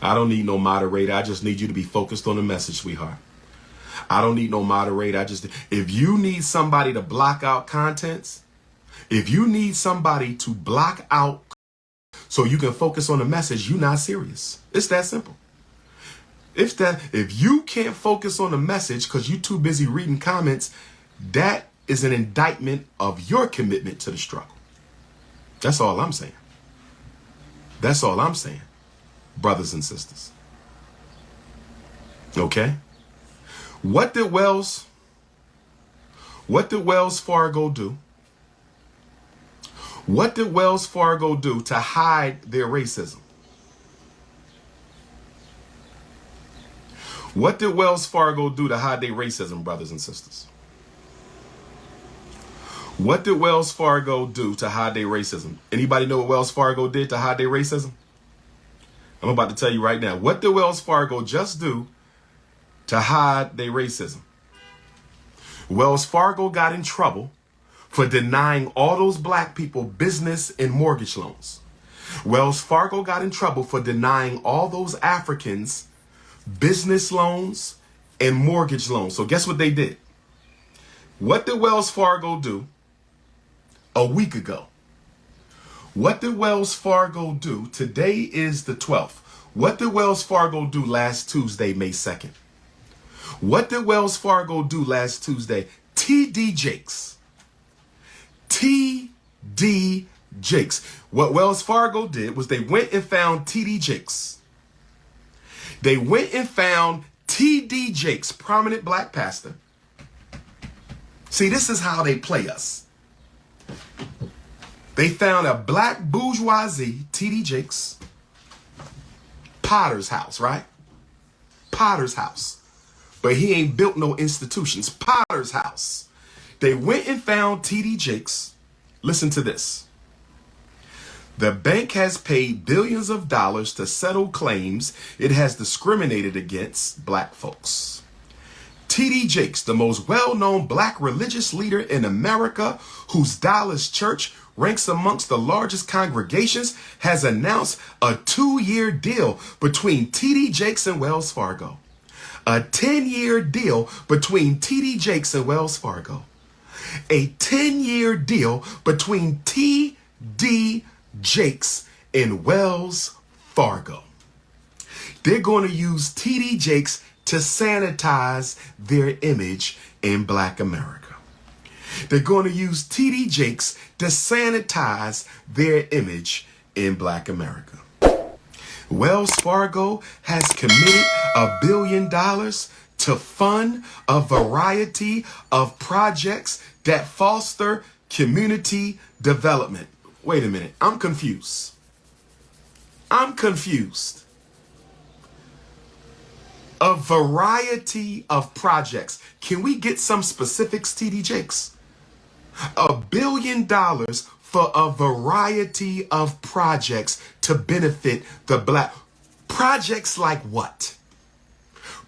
I don't need no moderator. I just need you to be focused on the message, sweetheart. I don't need no moderator. If you need somebody to block out contents, if you need somebody to block out so you can focus on the message, you're not serious. It's that simple. If you can't focus on the message because you're too busy reading comments, that is an indictment of your commitment to the struggle. That's all I'm saying. That's all I'm saying, brothers and sisters. Okay? What did Wells Fargo do? What did Wells Fargo do to hide their racism? What did Wells Fargo do to hide their racism, brothers and sisters? What did Wells Fargo do to hide their racism? Anybody know what Wells Fargo did to hide their racism? I'm about to tell you right now. What did Wells Fargo just do to hide their racism? Wells Fargo got in trouble for denying all those black people business and mortgage loans. Wells Fargo got in trouble for denying all those Africans business loans and mortgage loans. So guess what they did? What did Wells Fargo do a week ago? What did Wells Fargo do? Today is the 12th. What did Wells Fargo do last Tuesday, May 2nd? What did Wells Fargo do last Tuesday? TD Jakes. TD Jakes. What Wells Fargo did was they went and found TD Jakes. They went and found TD Jakes, prominent black pastor. See, this is how they play us. They found a black bourgeoisie, TD Jakes, Potter's house, right? Potter's house. But he ain't built no institutions. Potter's house. They went and found TD Jakes. Listen to this. The bank has paid billions of dollars to settle claims it has discriminated against black folks. TD Jakes, the most well-known black religious leader in America, whose Dallas church ranks amongst the largest congregations, has announced a 2-year deal between TD Jakes and Wells Fargo. A 10-year deal between TD Jakes and Wells Fargo. A 10-year deal between TD Jakes and Wells Fargo. They're going to use TD Jakes to sanitize their image in black America. They're going to use TD Jakes to sanitize their image in black America. Wells Fargo has committed $1 billion to fund a variety of projects that foster community development. Wait a minute, I'm confused. I'm confused. A variety of projects. Can we get some specifics, TD Jakes? $1 billion for a variety of projects to benefit the black. Projects like what?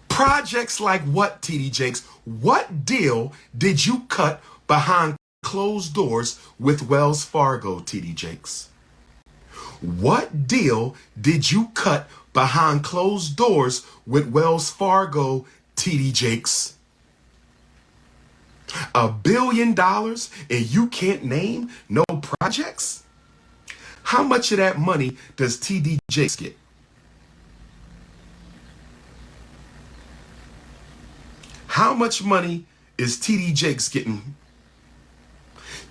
Projects like what, TD Jakes? What deal did you cut behind closed doors with Wells Fargo, TD Jakes? What deal did you cut behind closed doors with Wells Fargo, TD Jakes? $1 billion and you can't name no projects? How much of that money does TD Jakes get? How much money is TD Jakes getting?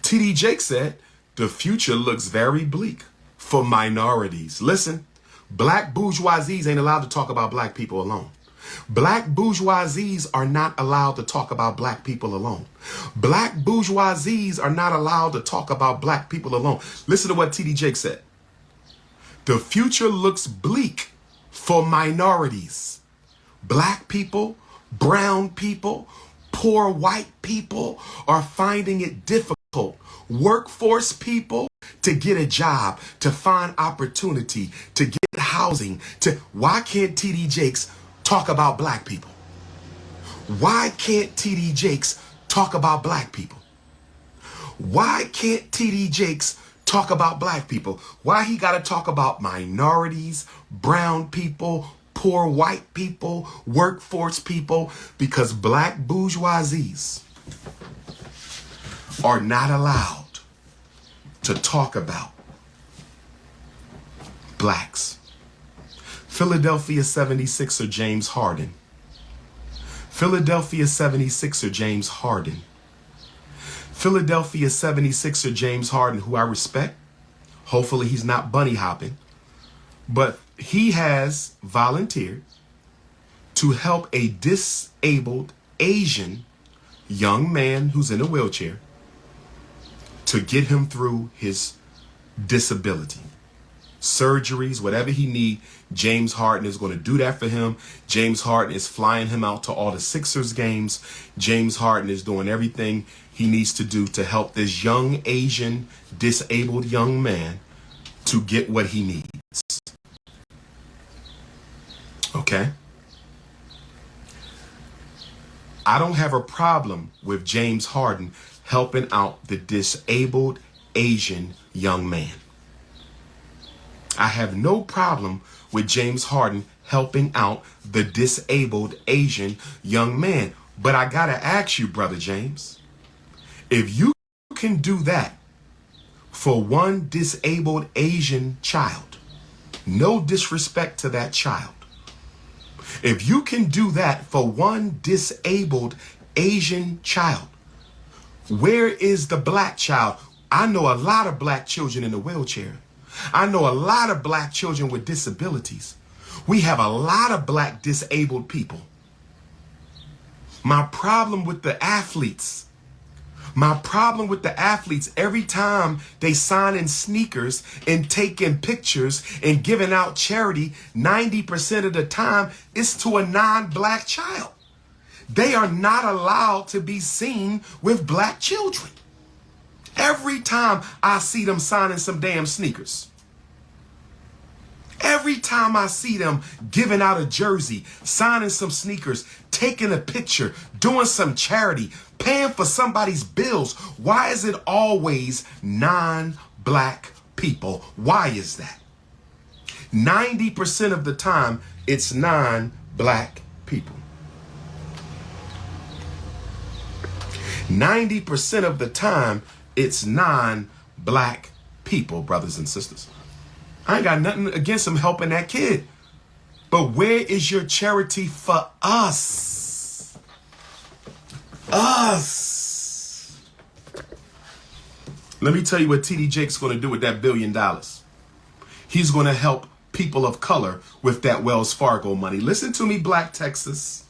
TD Jakes said, the future looks very bleak for minorities. Listen, black bourgeoisies ain't allowed to talk about black people alone. Black bourgeoisies are not allowed to talk about black people alone. Black bourgeoisies are not allowed to talk about black people alone. Listen to what TD Jakes said. The future looks bleak for minorities. Black people, brown people, poor white people are finding it difficult. Workforce people to get a job, to find opportunity, to get housing. Why can't TD Jakes talk about black people? Why can't TD Jakes talk about black people? Why can't TD Jakes talk about black people? Why he got to talk about minorities, brown people, poor white people, workforce people, because black bourgeoisies are not allowed to talk about blacks. Philadelphia 76er James Harden. Philadelphia 76er James Harden. Philadelphia 76er James Harden, who I respect. Hopefully he's not bunny hopping. But he has volunteered to help a disabled Asian young man who's in a wheelchair to get him through his disability. Surgeries, whatever he needs, James Harden is going to do that for him. James Harden is flying him out to all the Sixers games. James Harden is doing everything he needs to do to help this young Asian disabled young man to get what he needs. Okay? I don't have a problem with James Harden helping out the disabled Asian young man. I have no problem with James Harden helping out the disabled Asian young man. But I gotta ask you, Brother James, if you can do that for one disabled Asian child, no disrespect to that child, if you can do that for one disabled Asian child, where is the black child? I know a lot of black children in a wheelchair. I know a lot of black children with disabilities. We have a lot of black disabled people. My problem with the athletes, every time they sign in sneakers and taking pictures and giving out charity, 90% of the time it's to a non-black child. They are not allowed to be seen with black children. Every time I see them signing some damn sneakers. Every time I see them giving out a jersey, signing some sneakers, taking a picture, doing some charity, paying for somebody's bills, why is it always non-black people? Why is that? 90% of the time, it's non-black people. 90% of the time, it's non-black people, brothers and sisters. I ain't got nothing against him helping that kid. But where is your charity for us? Us. Let me tell you what TD Jake's going to do with that $1 billion. He's going to help people of color with that Wells Fargo money. Listen to me, Black Texas.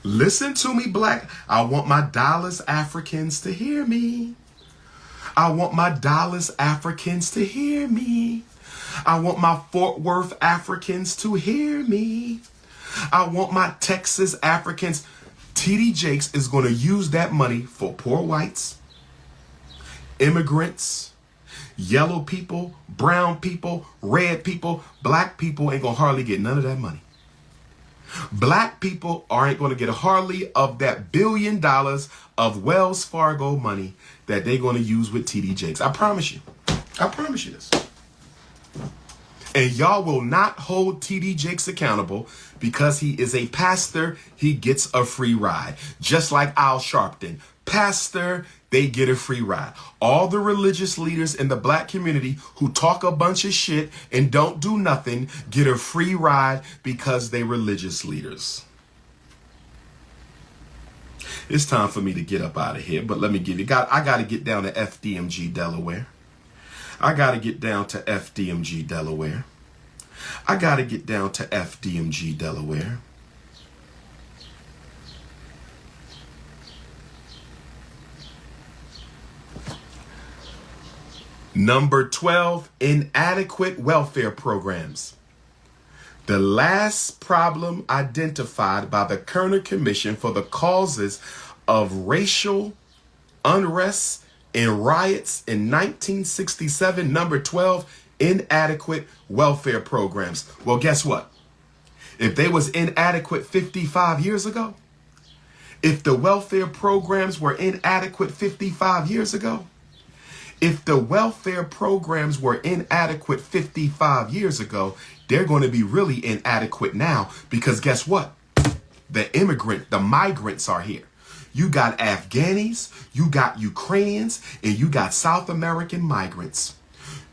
Listen to me, Black. I want my Dallas Africans to hear me. I want my Dallas Africans to hear me. I want my Fort Worth Africans to hear me. I want my Texas Africans. TD Jakes is going to use that money for poor whites, immigrants, yellow people, brown people, red people. Black people ain't going to hardly get none of that money. Black people aren't going to get hardly of that $1 billion of Wells Fargo money that they're going to use with TD Jakes. I promise you. I promise you this. And y'all will not hold TD Jakes accountable because he is a pastor. He gets a free ride. Just like Al Sharpton. Pastor, they get a free ride. All the religious leaders in the black community who talk a bunch of shit and don't do nothing get a free ride because they religious leaders. It's time for me to get up out of here, but let me give you, I got to get down to FDMG, Delaware. I got to get down to FDMG, Delaware. I got to get down to FDMG, Delaware. Number 12, inadequate welfare programs. The last problem identified by the Kerner Commission for the causes of racial unrest and riots in 1967, number 12, inadequate welfare programs. Well, guess what? If they was inadequate 55 years ago, if the welfare programs were inadequate 55 years ago, if the welfare programs were inadequate 55 years ago, they're going to be really inadequate now because guess what? The migrants are here. You got Afghanis, you got Ukrainians, and you got South American migrants.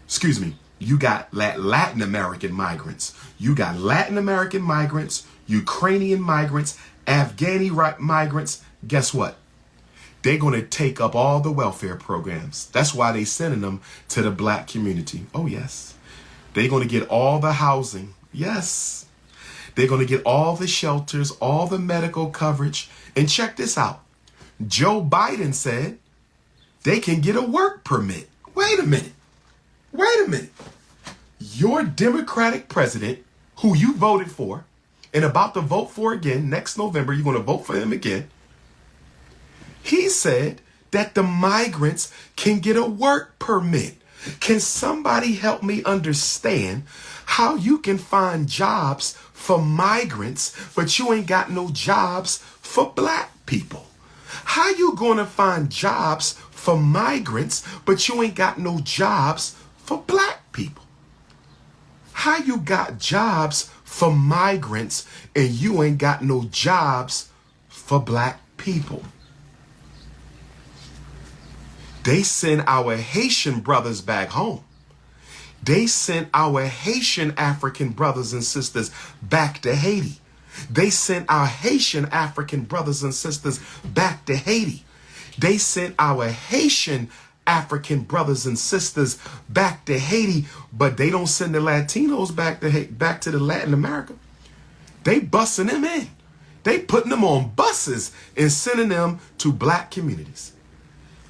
Excuse me. You got Latin American migrants. You got Latin American migrants, Ukrainian migrants, Afghani migrants. Guess what? They're going to take up all the welfare programs. That's why they're sending them to the black community. Oh, yes. They're going to get all the housing. Yes. They're going to get all the shelters, all the medical coverage. And check this out. Joe Biden said they can get a work permit. Wait a minute. Wait a minute. Your Democratic president, who you voted for and about to vote for again next November, you're going to vote for him again. He said that the migrants can get a work permit. Can somebody help me understand how you can find jobs for migrants, but you ain't got no jobs for black people? How you going to find jobs for migrants, but you ain't got no jobs for black people? How you got jobs for migrants and you ain't got no jobs for black people? They send our Haitian brothers back home. They sent our Haitian African brothers and sisters back to Haiti. They sent our Haitian African brothers and sisters back to Haiti. They sent our Haitian African brothers and sisters back to Haiti, but they don't send the Latinos back to the Latin America. They busing them in. They putting them on buses and sending them to black communities.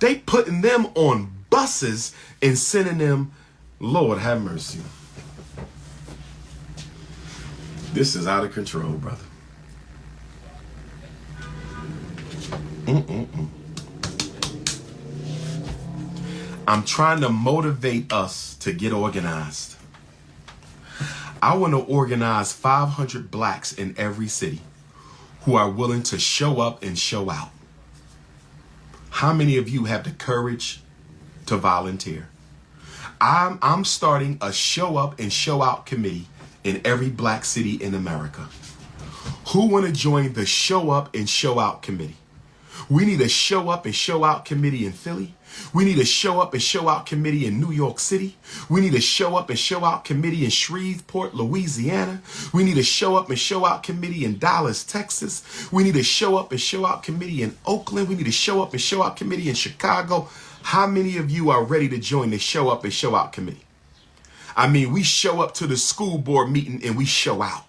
They putting them on buses and sending them, Lord have mercy. This is out of control, brother. I'm trying to motivate us to get organized. I want to organize 500 blacks in every city who are willing to show up and show out. How many of you have the courage to volunteer? I'm starting a show up and show out committee in every black city in America. Who want to join the show up and show out committee? We need a show up and show out committee in Philly. We need a show up and show out committee in New York City. We need a show up and show out committee in Shreveport, Louisiana. We need a show up and show out committee in Dallas, Texas. We need a show up and show out committee in Oakland. We need a show up and show out committee in Chicago. How many of you are ready to join the show up and show out committee? I mean, we show up to the school board meeting and we show out.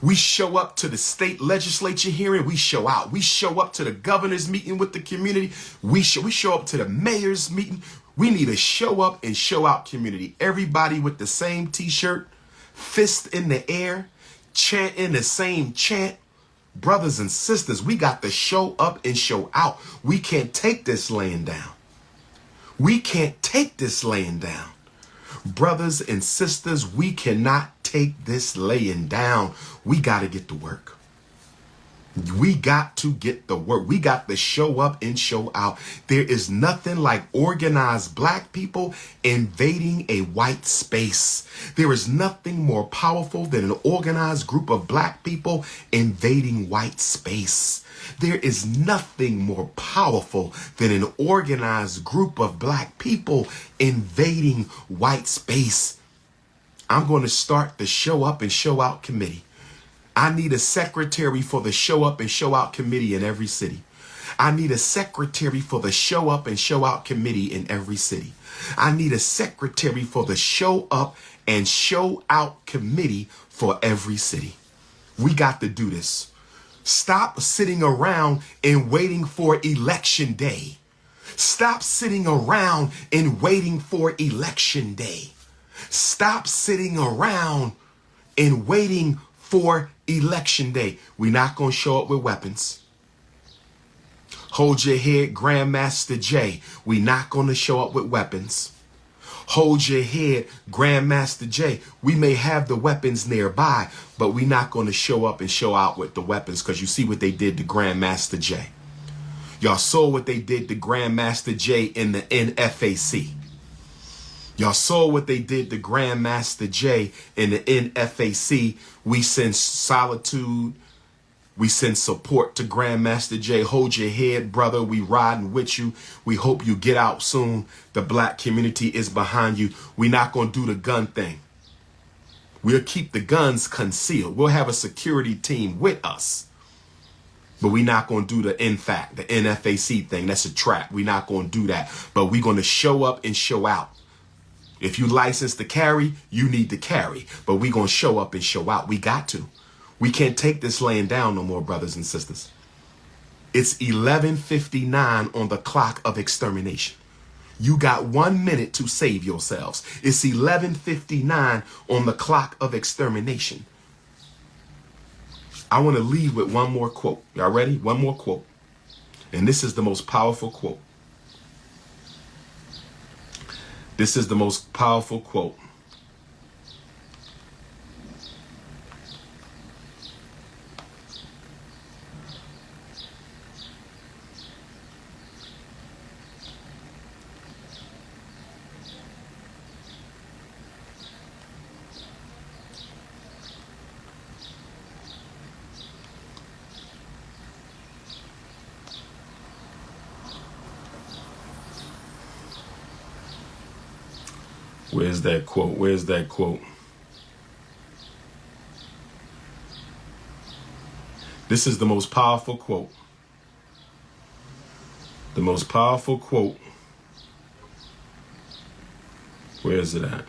We show up to the state legislature hearing, we show out. We show up to the governor's meeting with the community. We show up to the mayor's meeting. We need a show up and show out community. Everybody with the same t-shirt, fist in the air, chanting the same chant. Brothers and sisters, we got to show up and show out. We can't take this laying down. We can't take this laying down. Brothers and sisters, we cannot take this laying down. We got to get to work. We got to get the work. We got to show up and show out. There is nothing like organized black people invading a white space. There is nothing more powerful than an organized group of black people invading white space. There is nothing more powerful than an organized group of black people invading white space. I'm going to start the show up and show out committee. I need a secretary for the show up and show out committee in every city. I need a secretary for the show up and show out committee in every city. I need a secretary for the show up and show out committee for every city. We got to do this. Stop sitting around and waiting for election day. Stop sitting around and waiting for election day. Stop sitting around and waiting for election day. We're not going to show up with weapons. Hold your head, Grandmaster J. We're not going to show up with weapons. Hold your head, Grandmaster J. We may have the weapons nearby, but we're not going to show up and show out with the weapons, because you see what they did to Grandmaster J. Y'all saw what they did to Grandmaster J in the NFAC. Y'all saw what they did to Grandmaster Jay in the NFAC. We send solitude. We send support to Grandmaster Jay. Hold your head, brother. We riding with you. We hope you get out soon. The black community is behind you. We're not going to do the gun thing. We'll keep the guns concealed. We'll have a security team with us. But we're not going to do the NFAC thing. That's a trap. We're not going to do that. But we're going to show up and show out. If you licensed to carry, you need to carry. But we're going to show up and show out. We got to. We can't take this laying down no more, brothers and sisters. It's 11:59 on the clock of extermination. You got 1 minute to save yourselves. It's 11:59 on the clock of extermination. I want to leave with one more quote. Y'all ready? One more quote. And this is the most powerful quote. This is the most powerful quote. Where's that quote? Where's that quote? This is the most powerful quote. The most powerful quote. Where is it at?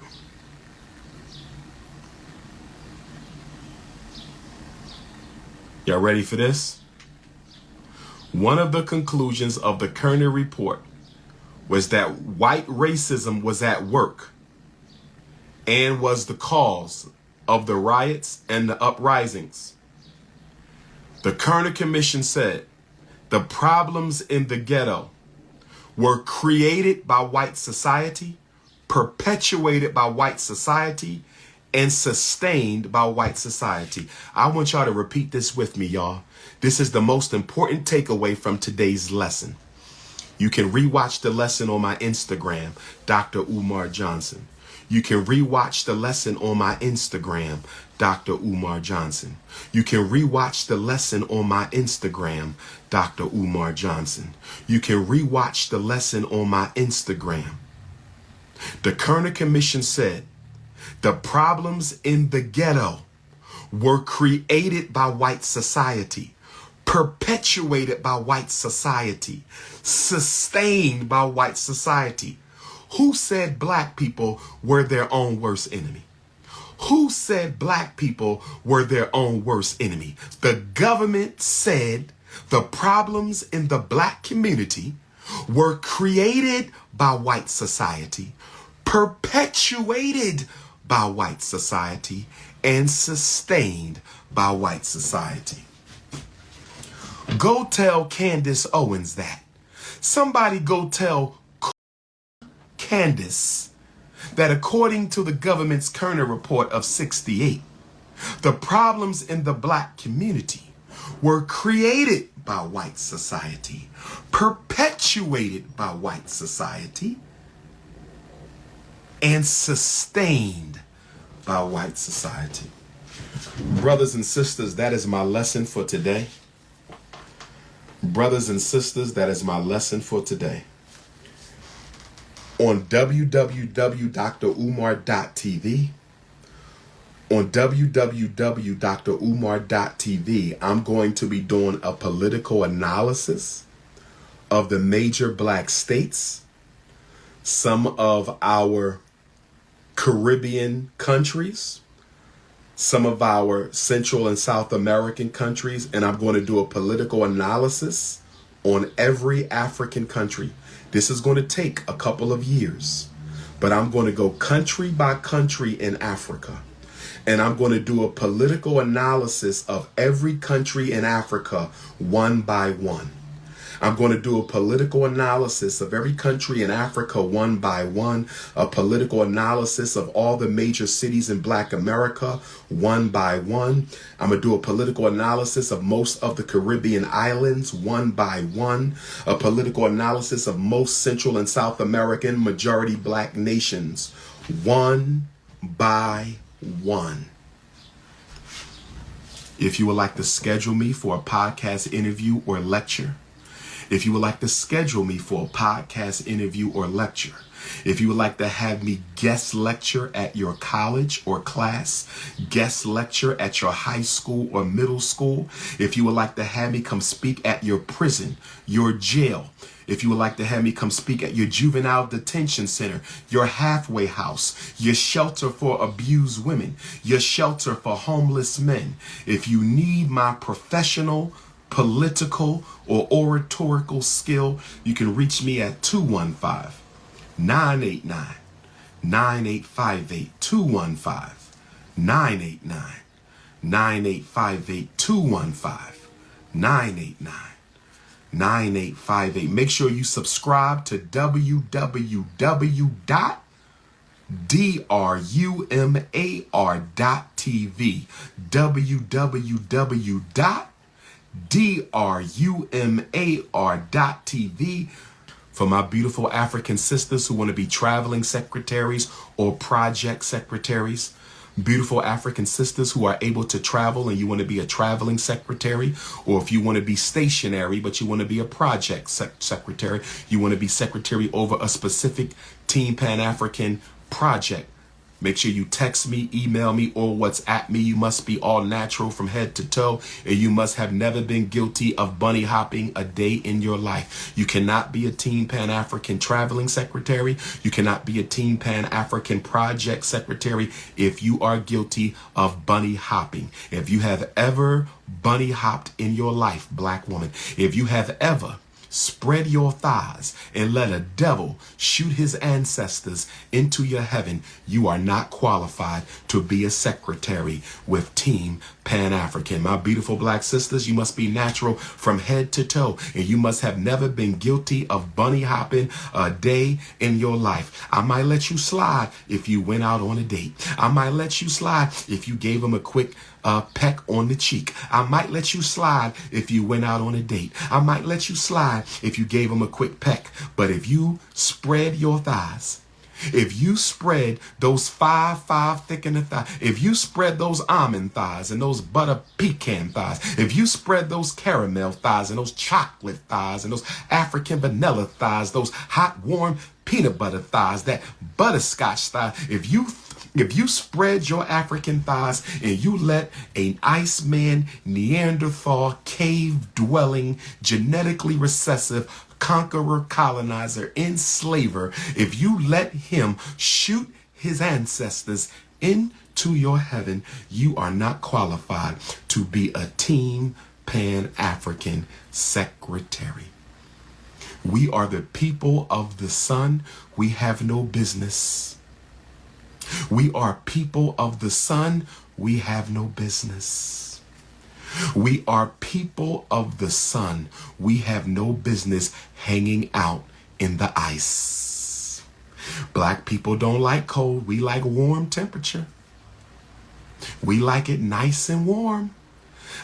Y'all ready for this? One of the conclusions of the Kerner report was that white racism was at work and was the cause of the riots and the uprisings. The Kerner Commission said the problems in the ghetto were created by white society, perpetuated by white society, and sustained by white society. I want y'all to repeat this with me, y'all. This is the most important takeaway from today's lesson. You can rewatch the lesson on my Instagram, Dr. Umar Johnson. You can rewatch the lesson on my Instagram, Dr. Umar Johnson. You can rewatch the lesson on my Instagram, Dr. Umar Johnson. You can rewatch the lesson on my Instagram. The Kerner Commission said the problems in the ghetto were created by white society, perpetuated by white society, sustained by white society. Who said black people were their own worst enemy? Who said black people were their own worst enemy? The government said the problems in the black community were created by white society, perpetuated by white society, and sustained by white society. Go tell Candace Owens that. Somebody go tell Candace that according to the government's Kerner report of '68, the problems in the black community were created by white society, perpetuated by white society, and sustained by white society. Brothers and sisters, that is my lesson for today. Brothers and sisters, that is my lesson for today. On www.drumar.tv, on www.drumar.tv, I'm going to be doing a political analysis of the major black states, some of our Caribbean countries, some of our Central and South American countries, and I'm going to do a political analysis on every African country. This is going to take a couple of years, but I'm going to go country by country in Africa, and I'm going to do a political analysis of every country in Africa one by one. I'm going to do a political analysis of every country in Africa one by one, a political analysis of all the major cities in Black America one by one. I'm going to do a political analysis of most of the Caribbean islands one by one, a political analysis of most Central and South American majority Black nations one by one. If you would like to schedule me for a podcast interview or lecture, if you would like to schedule me for a podcast interview or lecture, if you would like to have me guest lecture at your college or class, guest lecture at your high school or middle school, if you would like to have me come speak at your prison, your jail, if you would like to have me come speak at your juvenile detention center, your halfway house, your shelter for abused women, your shelter for homeless men, if you need my professional, political, or oratorical skill, you can reach me at 215-989-9858, 215-989-9858, 215-989-9858. Make sure you subscribe to www.drumar.tv, www.drumar.tv. For my beautiful African sisters who want to be traveling secretaries or project secretaries, beautiful African sisters who are able to travel and you want to be a traveling secretary, or if you want to be stationary but you want to be a project secretary, you want to be secretary over a specific Team Pan-African project. Make sure you text me, email me, or WhatsApp me. You must be all natural from head to toe, and you must have never been guilty of bunny hopping a day in your life. You cannot be a Team Pan-African traveling secretary. You cannot be a Team Pan-African project secretary if you are guilty of bunny hopping. If you have ever bunny hopped in your life, Black woman, if you have ever spread your thighs and let a devil shoot his ancestors into your heaven, you are not qualified to be a secretary with Team Pan-African. My beautiful Black sisters, you must be natural from head to toe, and you must have never been guilty of bunny hopping a day in your life. I might let you slide if you went out on a date. I might let you slide if you gave him a quick peck on the cheek. I might let you slide if you went out on a date. I might let you slide if you gave him a quick peck. But if you spread your thighs, if you spread those five thick in the thigh, if you spread those almond thighs and those butter pecan thighs, if you spread those caramel thighs and those chocolate thighs and those African vanilla thighs, those hot warm peanut butter thighs, that butterscotch thigh, if you spread your African thighs and you let an Iceman, Neanderthal, cave-dwelling, genetically recessive, conqueror, colonizer, enslaver, if you let him shoot his ancestors into your heaven, you are not qualified to be a Team Pan-African secretary. We are the people of the sun. We have no business. We are people of the sun. We have no business. We are people of the sun. We have no business hanging out in the ice. Black people don't like cold. We like warm temperature. We like it nice and warm.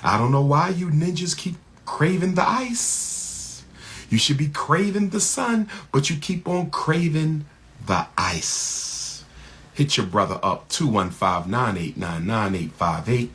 I don't know why you ninjas keep craving the ice. You should be craving the sun, but you keep on craving the ice. Hit your brother up, 215-989-9858.